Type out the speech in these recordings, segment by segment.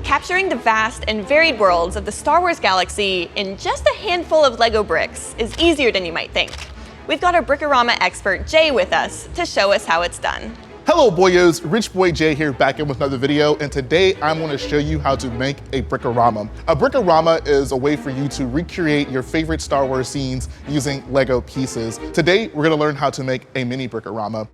Capturing the vast and varied worlds of the Star Wars galaxy in just a handful of LEGO bricks is easier than you might think. We've got our Brickorama expert, Jhae, with us to show us how it's done. Hello boyos, Rich Boy Jay here back in with another video, and today I'm going to show you how to make a Brickorama. A Brickorama is a way for you to recreate your favorite Star Wars scenes using LEGO pieces. Today we're going to learn how to make a mini Brickorama.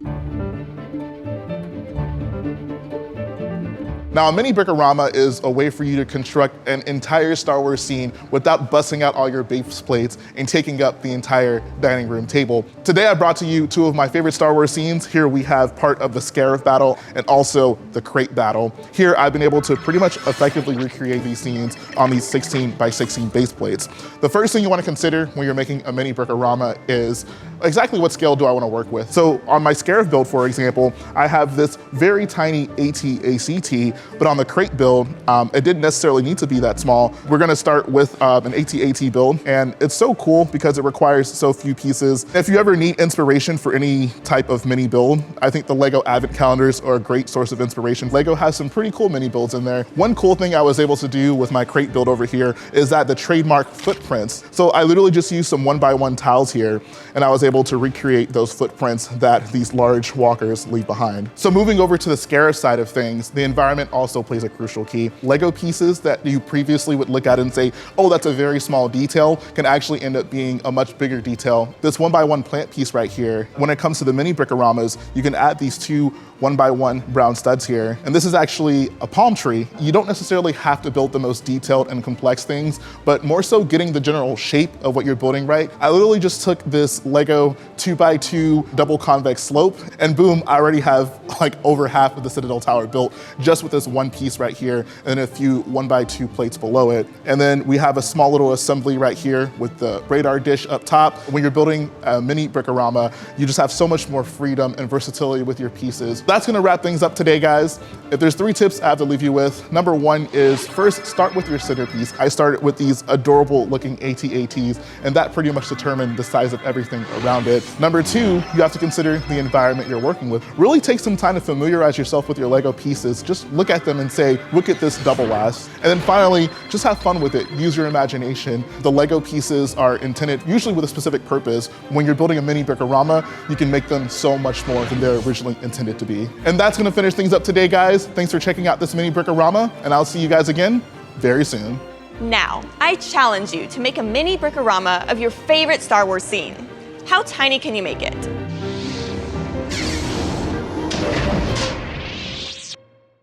Now, a mini Brickorama is a way for you to construct an entire Star Wars scene without busting out all your base plates and taking up the entire dining room table. Today, I brought to you two of my favorite Star Wars scenes. Here we have part of the Scarif battle and also the crate battle. Here, I've been able to pretty much effectively recreate these scenes on these 16 by 16 base plates. The first thing you want to consider when you're making a mini Brickorama is exactly what scale do I want to work with. So on my Scarif build, for example, I have this very tiny AT-ACT, but on the crate build, it didn't necessarily need to be that small. We're gonna start with an AT-AT build, and it's so cool because it requires so few pieces. If you ever need inspiration for any type of mini build, I think the LEGO Advent calendars are a great source of inspiration. LEGO has some pretty cool mini builds in there. One cool thing I was able to do with my crate build over here is that the trademark footprints. So I literally just used some 1x1 tiles here, and I was able to recreate those footprints that these large walkers leave behind. So moving over to the Scarif side of things, the environment also plays a crucial key. LEGO pieces that you previously would look at and say, oh, that's a very small detail, can actually end up being a much bigger detail. This 1x1 plant piece right here, when it comes to the mini Brickoramas, you can add these two 1x1 brown studs here. And this is actually a palm tree. You don't necessarily have to build the most detailed and complex things, but more so getting the general shape of what you're building right. I literally just took this LEGO 2x2 double convex slope, and boom, I already have like over half of the Citadel Tower built just with this one piece right here and a few 1x2 plates below it. And then we have a small little assembly right here with the radar dish up top. When you're building a mini Brickorama, you just have so much more freedom and versatility with your pieces. That's gonna wrap things up today, guys. If there's 3 tips I have to leave you with, number 1 is first start with your centerpiece. I started with these adorable looking AT-ATs, and that pretty much determined the size of everything around it. Number 2, you have to consider the environment you're working with. Really take some time to familiarize yourself with your LEGO pieces. Just look at them and say, look at this double last. And then finally, just have fun with it. Use your imagination. The LEGO pieces are intended usually with a specific purpose. When you're building a mini Brickorama, you can make them so much more than they're originally intended to be. And that's gonna finish things up today, guys. Thanks for checking out this mini Brickorama, and I'll see you guys again very soon. Now, I challenge you to make a mini Brickorama of your favorite Star Wars scene. How tiny can you make it?